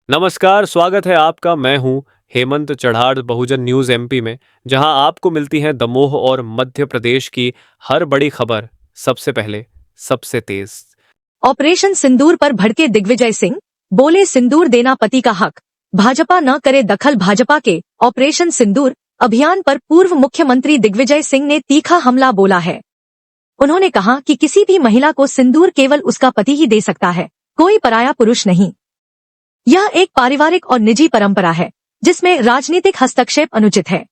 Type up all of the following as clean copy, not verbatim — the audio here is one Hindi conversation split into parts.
नमस्कार, स्वागत है आपका। मैं हूं हेमंत चढ़ाड़ बहुजन न्यूज़ एमपी में, जहां आपको मिलती हैं दमोह और मध्य प्रदेश की हर बड़ी खबर सबसे पहले, सबसे तेज। ऑपरेशन सिंदूर पर भड़के दिग्विजय सिंह, बोले सिंदूर देना पति का हक, भाजपा न करे दखल। भाजपा के ऑपरेशन सिंदूर अभियान पर पूर्व मुख्यमंत्री दिग्विजय सिंह ने तीखा हमला बोला है। उन्होंने कहा कि किसी भी महिला को सिंदूर केवल उसका पति ही दे सकता है, कोई पराया पुरुष नहीं। यह एक पारिवारिक और निजी परंपरा है जिसमें राजनीतिक हस्तक्षेप अनुचित है।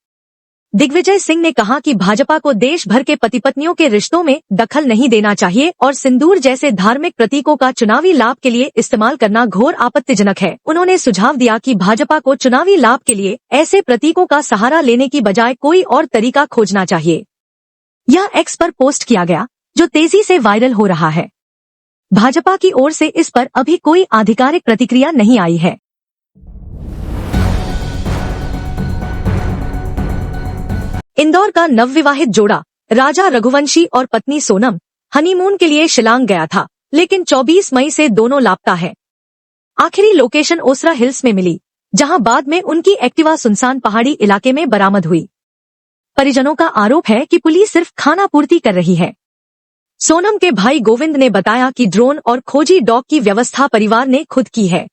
दिग्विजय सिंह ने कहा कि भाजपा को देश भर के पति पत्नियों के रिश्तों में दखल नहीं देना चाहिए और सिंदूर जैसे धार्मिक प्रतीकों का चुनावी लाभ के लिए इस्तेमाल करना घोर आपत्तिजनक है। उन्होंने सुझाव दिया कि भाजपा को चुनावी लाभ के लिए ऐसे प्रतीकों का सहारा लेने की बजाय कोई और तरीका खोजना चाहिए। यह एक्स पर पोस्ट किया गया, जो तेजी से वायरल हो रहा है। भाजपा की ओर से इस पर अभी कोई आधिकारिक प्रतिक्रिया नहीं आई है। इंदौर का नवविवाहित जोड़ा राजा रघुवंशी और पत्नी सोनम हनीमून के लिए शिलांग गया था, लेकिन 24 मई से दोनों लापता है। आखिरी लोकेशन ओसरा हिल्स में मिली, जहां बाद में उनकी एक्टिवा सुनसान पहाड़ी इलाके में बरामद हुई। परिजनों का आरोप है कि पुलिस सिर्फ खाना पूर्ति कर रही है। सोनम के भाई गोविंद ने बताया कि ड्रोन और खोजी डॉग की व्यवस्था परिवार ने खुद की है।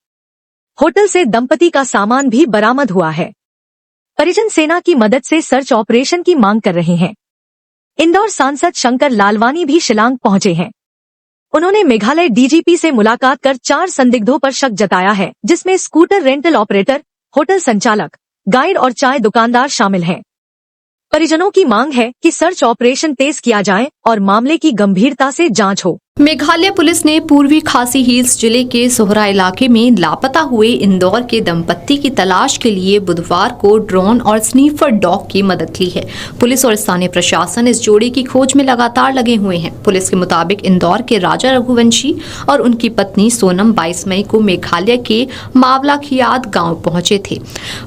होटल से दंपति का सामान भी बरामद हुआ है। परिजन सेना की मदद से सर्च ऑपरेशन की मांग कर रहे हैं। इंदौर सांसद शंकर लालवानी भी शिलांग पहुंचे हैं। उन्होंने मेघालय डीजीपी से मुलाकात कर 4 संदिग्धों पर शक जताया है, जिसमें स्कूटर रेंटल ऑपरेटर, होटल संचालक, गाइड और चाय दुकानदार शामिल हैं। परिजनों की मांग है कि सर्च ऑपरेशन तेज किया जाए और मामले की गंभीरता से जांच हो। मेघालय पुलिस ने पूर्वी खासी हिल्स जिले के सोहरा इलाके में लापता हुए इंदौर के दंपत्ति की तलाश के लिए बुधवार को ड्रोन और स्नीफर डॉग की मदद ली है। पुलिस और स्थानीय प्रशासन इस जोड़ी की खोज में लगातार लगे हुए हैं। पुलिस के मुताबिक इंदौर के राजा रघुवंशी और उनकी पत्नी सोनम 22 मई को मेघालय के मावलाखियाद गांव पहुंचे थे।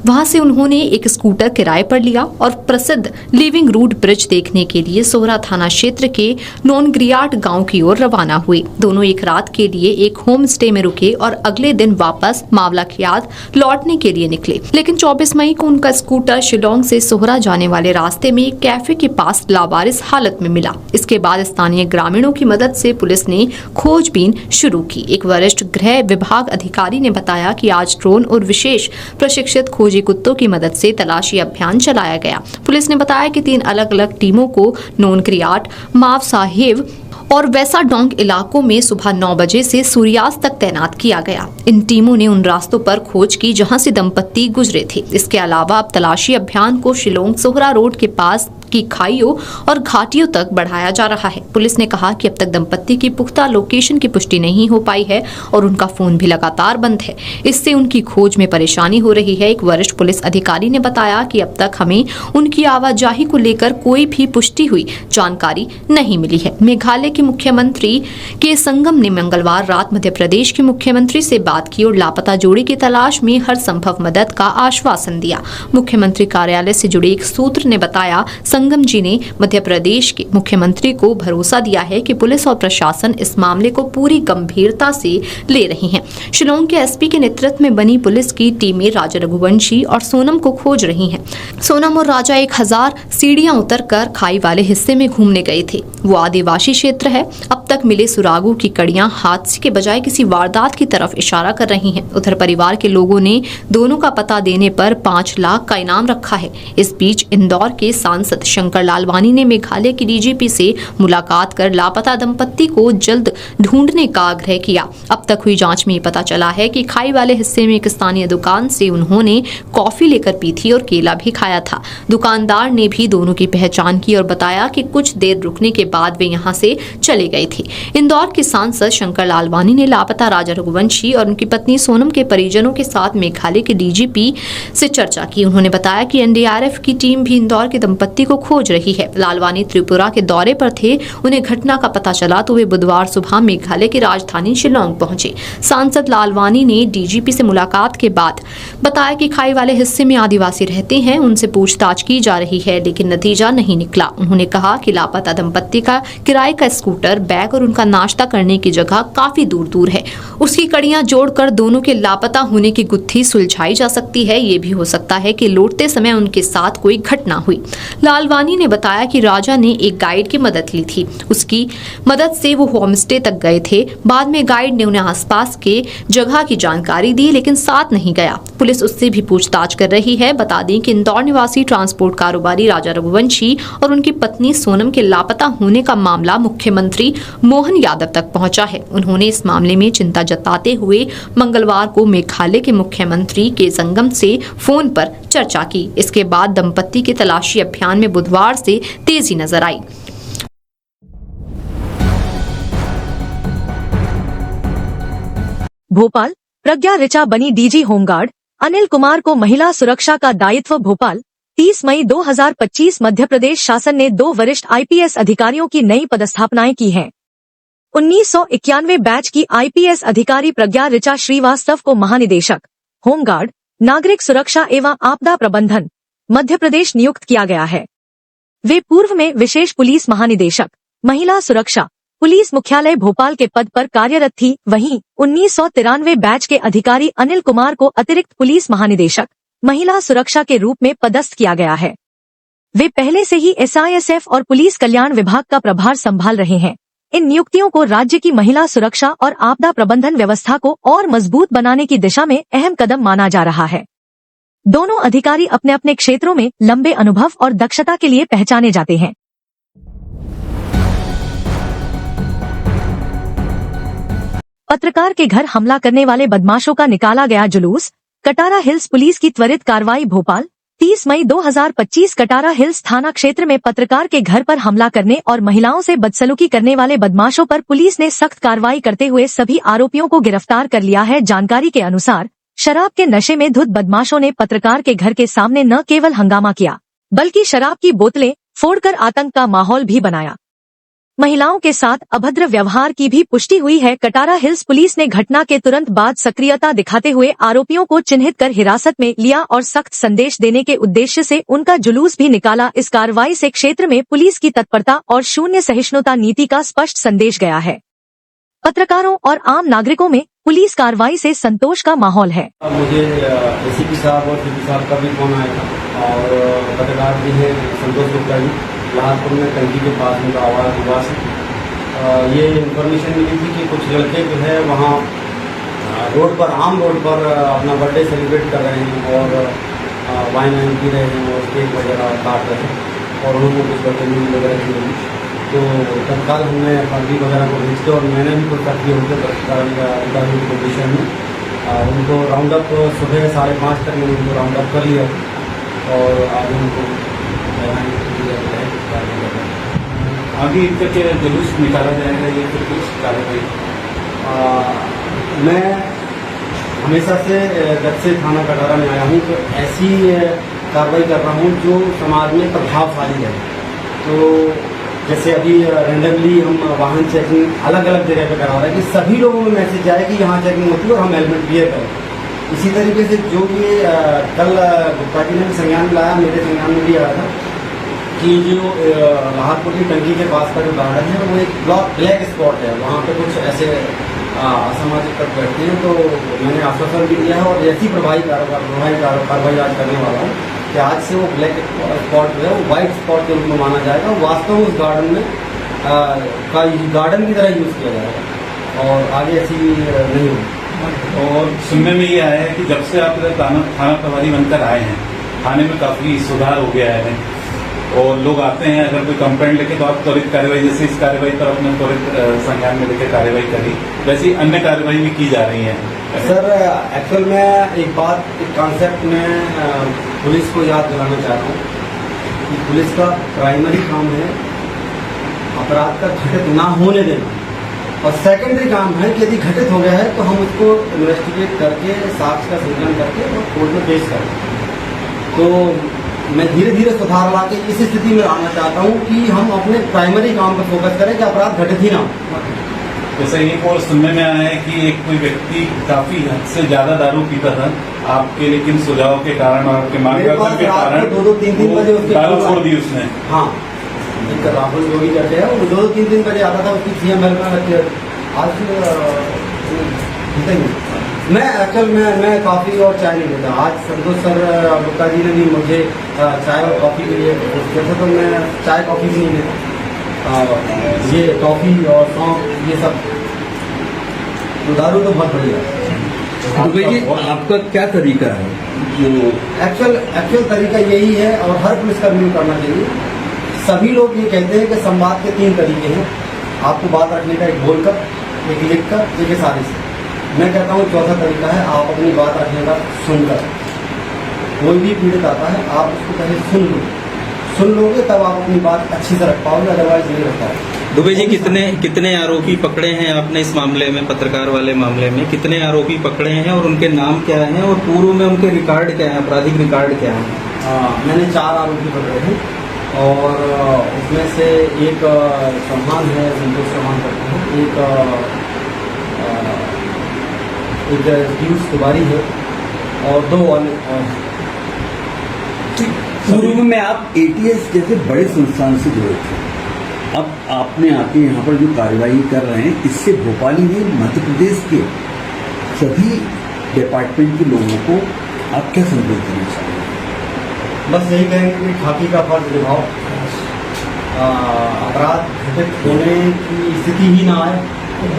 वहां से उन्होंने एक स्कूटर किराए पर लिया और प्रसिद्ध लिविंग रूट ब्रिज देखने के लिए सोहरा थाना क्षेत्र के नोनग्रियाट गाँव की ओर रवाना हुए। दोनों एक रात के लिए एक होम स्टे में रुके और अगले दिन वापस मावलाखियाद लौटने के लिए निकले, लेकिन 24 मई को उनका स्कूटर शिलोंग से सोहरा जाने वाले रास्ते में एक कैफे के पास लावारिस हालत में मिला। इसके बाद स्थानीय ग्रामीणों की मदद से पुलिस ने खोजबीन शुरू की। एक वरिष्ठ गृह विभाग अधिकारी ने बताया कि आज ड्रोन और विशेष प्रशिक्षित खोजी कुत्तों की मदद से तलाशी अभियान चलाया गया। पुलिस ने बताया कि 3 अलग अलग टीमों को नोनग्रियाट, माव साहिब और वैसा डोंग इलाकों में सुबह 9 बजे से सूर्यास्त तक तैनात किया गया। इन टीमों ने उन रास्तों पर खोज की जहां से दंपत्ति गुजरे थे। इसके अलावा अब तलाशी अभियान को शिलोंग सोहरा रोड के पास की खाइयों और घाटियों तक बढ़ाया जा रहा है। पुलिस ने कहा कि अब तक दंपत्ति की पुख्ता लोकेशन की पुष्टि नहीं हो पाई है और उनका फोन भी लगातार बंद है। इससे उनकी खोज में परेशानी हो रही है। एक वरिष्ठ पुलिस अधिकारी ने बताया कि अब तक हमें उनकी आवाजाही को लेकर कोई भी पुष्टि हुई जानकारी नहीं मिली है। मेघालय के मुख्यमंत्री के संगम ने मंगलवार रात मध्य प्रदेश के मुख्यमंत्री से बात की और लापता जोड़ी की तलाश में हर संभव मदद का आश्वासन दिया। मुख्यमंत्री कार्यालय से जुड़े एक सूत्र ने बताया, संगम जी ने मध्य प्रदेश के मुख्यमंत्री को भरोसा दिया है कि पुलिस और प्रशासन इस मामले को पूरी गंभीरता से ले रही हैं। शिलोंग के एसपी के नेतृत्व में बनी पुलिस की टीमें राजा रघुवंशी और सोनम को खोज रही हैं। सोनम और राजा 1000 सीढ़ियां उतरकर खाई वाले हिस्से में घूमने गए थे। वो आदिवासी क्षेत्र है। अब तक मिले सुरागों की कड़ियां हादसे के बजाय किसी वारदात की तरफ इशारा कर रही हैं। उधर परिवार के लोगों ने दोनों का पता देने पर 5 लाख का इनाम रखा है। इस बीच इंदौर के सांसद शंकर लालवानी ने मेघालय की डीजीपी से मुलाकात कर लापता दंपत्ति को जल्द ढूंढने का आग्रह किया। अब तक हुई जांच में पता चला है कि खाई वाले हिस्से में एक स्थानीय दुकान से उन्होंने कॉफी लेकर पी थी और केला भी खाया था। दुकानदार ने भी दोनों की पहचान की और बताया कि कुछ देर रुकने के बाद वे यहां से चले गए थे। इंदौर के सांसद शंकर लालवानी ने लापता राजा रघुवंशी और उनकी पत्नी सोनम के परिजनों के साथ मेघालय के डीजीपी से चर्चा की। उन्होंने बताया कि एनडीआरएफ की टीम भी इंदौर के दंपत्ति को को खोज रही है। लालवानी त्रिपुरा के दौरे पर थे। उन्हें घटना का पता चला तो वे बुधवार सुबह मेघालय की राजधानी शिलोंग पहुंचे। सांसद लालवानी ने डीजीपी से मुलाकात के बाद बताया कि खाई वाले हिस्से में आदिवासी रहते हैं, उनसे पूछताछ की जा रही है, लेकिन नतीजा नहीं निकला। उन्होंने कहा कि लापता दंपत्ति का किराए का स्कूटर, बैग और उनका नाश्ता करने की जगह काफी दूर दूर है। उसकी कड़ियां जोड़कर दोनों के लापता होने की गुत्थी सुलझाई जा सकती है। ये भी हो सकता है कि लौटते समय उनके साथ कोई घटना हुई। लालवानी ने बताया कि राजा ने एक गाइड की मदद ली थी। उसकी मदद से वो होमस्टे तक गए थे। बाद में गाइड ने उन्हें आसपास के जगह की जानकारी दी, लेकिन साथ नहीं गया। पुलिस उससे भी पूछताछ कर रही है। बता दें कि इंदौर निवासी ट्रांसपोर्ट कारोबारी राजा रघुवंशी और उनकी पत्नी सोनम के लापता होने का मामला मुख्यमंत्री मोहन यादव तक पहुंचा है। उन्होंने इस मामले में चिंता जताते हुए मंगलवार को मेघालय के मुख्यमंत्री के संगम से फोन पर चर्चा की। इसके बाद दंपत्ति के तलाशी अभियान में बुधवार से तेजी नजर आई। भोपाल, प्रज्ञा ऋचा बनी डीजी होमगार्ड। अनिल कुमार को महिला सुरक्षा का दायित्व। भोपाल, 30 मई 2025 मध्य प्रदेश शासन ने 2 वरिष्ठ आईपीएस अधिकारियों की नई पदस्थापनाएं की हैं। 1991 बैच की आईपीएस अधिकारी प्रज्ञा ऋचा श्रीवास्तव को महानिदेशक होमगार्ड, नागरिक सुरक्षा एवं आपदा प्रबंधन मध्य प्रदेश नियुक्त किया गया है। वे पूर्व में विशेष पुलिस महानिदेशक महिला सुरक्षा पुलिस मुख्यालय भोपाल के पद पर कार्यरत थी। वहीं 1993 बैच के अधिकारी अनिल कुमार को अतिरिक्त पुलिस महानिदेशक महिला सुरक्षा के रूप में पदस्थ किया गया है। वे पहले से ही एसआईएसएफ और पुलिस कल्याण विभाग का प्रभार संभाल रहे हैं। इन नियुक्तियों को राज्य की महिला सुरक्षा और आपदा प्रबंधन व्यवस्था को और मजबूत बनाने की दिशा में अहम कदम माना जा रहा है। दोनों अधिकारी अपने अपने क्षेत्रों में लंबे अनुभव और दक्षता के लिए पहचाने जाते हैं। पत्रकार के घर हमला करने वाले बदमाशों का निकाला गया जुलूस। कटारा हिल्स पुलिस की त्वरित कार्रवाई। भोपाल, 30 मई 2025 कटारा हिल्स थाना क्षेत्र में पत्रकार के घर पर हमला करने और महिलाओं से बदसलूकी करने वाले बदमाशों पर पुलिस ने सख्त कार्रवाई करते हुए सभी आरोपियों को गिरफ्तार कर लिया है। जानकारी के अनुसार शराब के नशे में धुत बदमाशों ने पत्रकार के घर के सामने न केवल हंगामा किया, बल्कि शराब की बोतलें फोड़कर आतंक का माहौल भी बनाया। महिलाओं के साथ अभद्र व्यवहार की भी पुष्टि हुई है। कटारा हिल्स पुलिस ने घटना के तुरंत बाद सक्रियता दिखाते हुए आरोपियों को चिन्हित कर हिरासत में लिया और सख्त संदेश देने के उद्देश्य से उनका जुलूस भी निकाला। इस कार्रवाई से क्षेत्र में पुलिस की तत्परता और शून्य सहिष्णुता नीति का स्पष्ट संदेश गया है। पत्रकारों और आम नागरिकों में पुलिस कार्रवाई से संतोष का माहौल है। मुझे एसीपी साहब और सीपी साहब का भी फोन आया था और पत्रकार भी है संतोष गुप्ता जी, लाहौर में टंकी के पास उनका आवास निवास है। ये इन्फॉर्मेशन मिली थी कि कुछ लड़के जो है वहाँ रोड पर, आम रोड पर अपना बर्थडे सेलिब्रेट कर रहे हैं और वाइन पी रहे हैं और केक वगैरह काट रहे हैं और उनको कुछ बदतमीजी वगैरह की रही। तो तत्काल हमने फर्जी वगैरह को भेजते और मैंने भी कुछ तथ्य होकर अधिकारियों की पोजीशन में उनको राउंड अप सुबह 5:30 तक मैंने उनको राउंड अप कर लिया और आज उनको आगे इनका जुलूस निकाला जाएगा, ये फिर कुछ कार्रवाई? मैं हमेशा से जब से थाना कटारा में आया हूँ तो ऐसी कार्रवाई कर रहा हूँ जो समाज में प्रभावशाली है। तो जैसे अभी रेंडमली हम वाहन चेकिंग अलग अलग जगह पे करा रहे हैं कि सभी लोगों में मैसेज जाए कि यहाँ चेकिंग होती है और हम हेलमेट वियर करें। इसी तरीके से जो ये कल गुप्ता जी ने भी संज्ञान लाया, मेरे संज्ञान में भी आया था कि जो लाहौर की टंकी के पास का जो गार्डन है वो एक ब्लैक स्पॉट है, वहाँ पे कुछ ऐसे असामाजिक तत्व बैठते हैं। तो मैंने आश्वासन भी दिया है और ऐसी प्रभावी कार्रवाई आज करने वाला हूँ कि आज से वो ब्लैक स्पॉट जो है वो वाइट स्पॉट के रूप में माना जाएगा। वास्तव में उस गार्डन में गार्डन की तरह यूज़ किया जाएगा और आगे ऐसी नहीं होगी। और सुनने में ये आया है कि जब से आप थाना प्रभारी बनकर आए हैं, थाने में काफ़ी सुधार हो गया है और लोग आते हैं, अगर कोई कंप्लेंट लेके तो आप त्वरित कार्रवाई, जैसे इस कार्रवाई पर अपने त्वरित संज्ञान में लेकर कार्रवाई करी, वैसी अन्य कार्रवाई भी की जा रही है। सर एक्चुअल में एक कॉन्सेप्ट में पुलिस को याद दिलाना चाह रहा हूँ कि पुलिस का प्राइमरी काम है अपराध का घटित ना होने देना और सेकेंडरी काम है कि यदि घटित हो गया है तो हम उसको इन्वेस्टिगेट करके साक्ष्य का संकलन करके और कोर्ट में पेश करें। तो मैं धीरे धीरे सुधार ला के इस स्थिति में आना चाहता हूँ कि हम अपने प्राइमरी काम पर फोकस करें कि अपराध घटित ही ना हो। जैसे एक और सुनने में आया है कि एक कोई व्यक्ति काफी हद से ज्यादा दारू पीता था, आपके लेकिन सुझाव के कारण और आपके मार्गदर्शन के कारण 2-3 बजे उसके दारू छोड़ दी उसने। हाँ, एक राहुल जोगी करते हैं, वो 2-3 बजे आता था, उसकी सीएम हेल्प में रखते। आज मैं काफ़ी और चाय नहीं लेता। आज संतोष सर गुप्ता जी ने भी मुझे चाय और कॉफ़ी के लिए किया था, तो मैं चाय कॉफ़ी भी नहीं लेता। ये टॉफ़ी और सौंफ ये सब, तो दारू तो बहुत बढ़िया है। दुबे जी, आपका क्या तरीका है? जो एक्चुअल तरीका यही है और हर पुलिसकर्मी को करना चाहिए। सभी लोग ये कहते हैं कि संवाद के 3 तरीके हैं, आपको बात रखने का, एक बोलकर, एक लिखकर, एक इशारे से। मैं कहता हूँ चौथा तरीका है आप अपनी बात रखने का सुनकर। कोई भी पीड़ित आता है, आप उसको पहले सुन लोगे तब आप अपनी बात अच्छी से रख पाओगे, अदरवाइज नहीं रख पाओगे। दुबे जी, कितने आरोपी पकड़े हैं आपने इस मामले में, पत्रकार वाले मामले में कितने आरोपी पकड़े हैं और उनके नाम क्या हैं और पूर्व में उनके रिकॉर्ड क्या है, आपराधिक रिकॉर्ड क्या है? मैंने 4 आरोपी पकड़े हैं और उसमें से एक चौहान है, संतोष चौहान करते हैं, एक पीयूष तिवारी है और 2 अन्य। पूर्व में आप एटीएस जैसे बड़े संस्थान से जुड़े थे, अब आपने आके यहाँ पर जो कार्रवाई कर रहे हैं, इससे भोपाली में मध्य प्रदेश के सभी डिपार्टमेंट के लोगों को आप क्या संदेश देना चाहेंगे? बस यही कहेंगे कि खाकी का फर्ज निभाओ, अपराध घटित होने की स्थिति ही ना आए।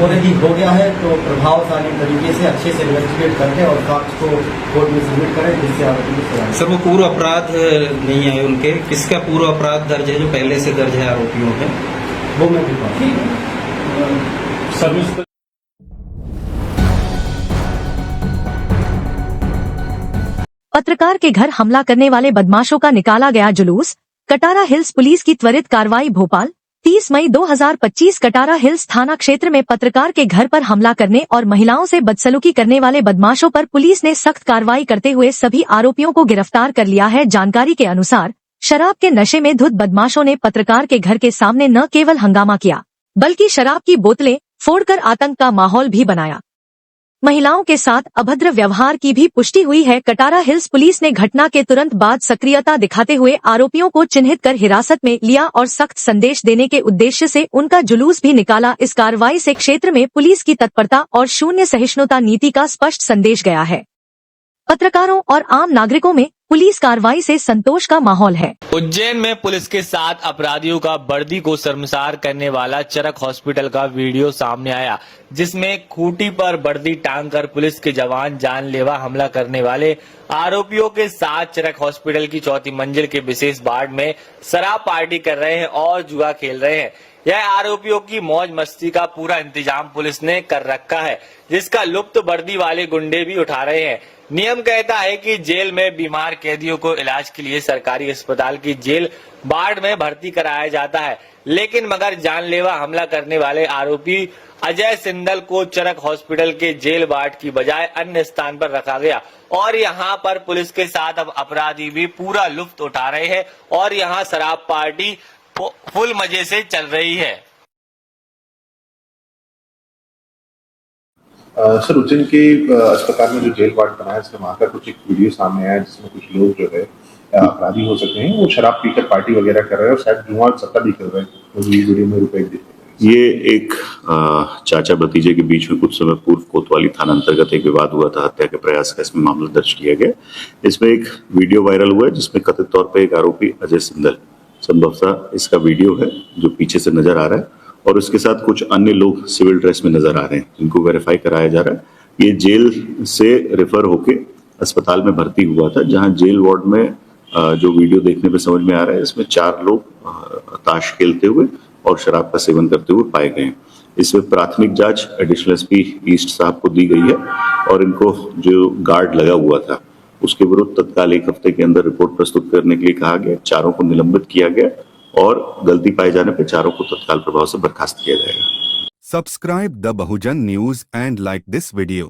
ऑलरेडी हो गया है तो प्रभावशाली तरीके से अच्छे से इन्वेस्टिगेट करके और साक्ष्य को कोर्ट में सबमिट करें, जिससे आरोपी को सजा। सर, वो पूर्व अपराध नहीं आए उनके, किसका पूर्व अपराध दर्ज है जो पहले से दर्ज है आरोपियों पे? वो मैं भी सर्विस पत्रकार के घर हमला करने वाले बदमाशों का निकाला गया जुलूस। कटारा हिल्स पुलिस की त्वरित कार्रवाई। भोपाल 30 मई 2025 कटारा हिल्स थाना क्षेत्र में पत्रकार के घर पर हमला करने और महिलाओं से बदसलूकी करने वाले बदमाशों पर पुलिस ने सख्त कार्रवाई करते हुए सभी आरोपियों को गिरफ्तार कर लिया है। जानकारी के अनुसार शराब के नशे में धुत बदमाशों ने पत्रकार के घर के सामने न केवल हंगामा किया, बल्कि शराब की बोतलें फोड़कर आतंक का माहौल भी बनाया। महिलाओं के साथ अभद्र व्यवहार की भी पुष्टि हुई है। कटारा हिल्स पुलिस ने घटना के तुरंत बाद सक्रियता दिखाते हुए आरोपियों को चिन्हित कर हिरासत में लिया और सख्त संदेश देने के उद्देश्य से उनका जुलूस भी निकाला। इस कार्रवाई से क्षेत्र में पुलिस की तत्परता और शून्य सहिष्णुता नीति का स्पष्ट संदेश गया है। पत्रकारों और आम नागरिकों में पुलिस कार्रवाई से संतोष का माहौल है। उज्जैन में पुलिस के साथ अपराधियों का वर्दी को शर्मसार करने वाला चरक हॉस्पिटल का वीडियो सामने आया, जिसमें खूंटी पर वर्दी टांग कर पुलिस के जवान जानलेवा हमला करने वाले आरोपियों के साथ चरक हॉस्पिटल की 4थी मंजिल के विशेष वार्ड में शराब पार्टी कर रहे हैं और जुआ खेल रहे हैं। यह आरोपियों की मौज मस्ती का पूरा इंतजाम पुलिस ने कर रखा है, जिसका लुत्फ वर्दी वाले गुंडे भी उठा रहे हैं। नियम कहता है कि जेल में बीमार कैदियों को इलाज के लिए सरकारी अस्पताल की जेल वार्ड में भर्ती कराया जाता है, लेकिन मगर जानलेवा हमला करने वाले आरोपी अजय सिंदल को चरक हॉस्पिटल के जेल वार्ड की बजाय अन्य स्थान पर रखा गया और यहाँ पर पुलिस के साथ अब अपराधी भी पूरा लुत्फ उठा रहे हैं और यहाँ शराब पार्टी फुल मजे से चल रही है। सर, उज्जैन के अस्पताल में जो जेल वार्ड बनाया है, इसमें वहाँ का कुछ एक वीडियो सामने आया जिसमें कुछ लोग जो है अपराधी हो सकते हैं, वो शराब पीकर पार्टी वगैरह कर रहे हैं और शायद जुआ सट्टा भी कर रहे हैं। तो वीडियो में रुपए दे। ये एक चाचा भतीजे के बीच में कुछ समय पूर्व कोतवाली थाना अंतर्गत एक विवाद हुआ था, हत्या के प्रयास का इसमें मामला दर्ज किया गया। इसमें एक वीडियो वायरल हुआ है जिसमें कथित तौर पर एक आरोपी अजय सिंदल, संभवतः इसका वीडियो है जो पीछे से नजर आ रहा है, और उसके साथ कुछ अन्य लोग सिविल ड्रेस में नजर आ रहे हैं, जिनको वेरीफाई कराया जा रहा है। ये जेल से रेफर होके अस्पताल में भर्ती हुआ था, जहां जेल वार्ड में जो वीडियो देखने पे समझ में आ रहा है, इसमें 4 लोग ताश खेलते हुए और शराब का सेवन करते हुए पाए गए। इसमें प्राथमिक जांच एडिशनल एसपी ईस्ट साहब को दी गई है और इनको जो गार्ड लगा हुआ था उसके विरुद्ध तत्काल 1 हफ्ते के अंदर रिपोर्ट प्रस्तुत करने के लिए कहा गया। 4 को निलंबित किया गया और गलती पाए जाने पर 4 को तत्काल प्रभाव से बर्खास्त किया जाएगा। Subscribe the Bahujan News and like this video.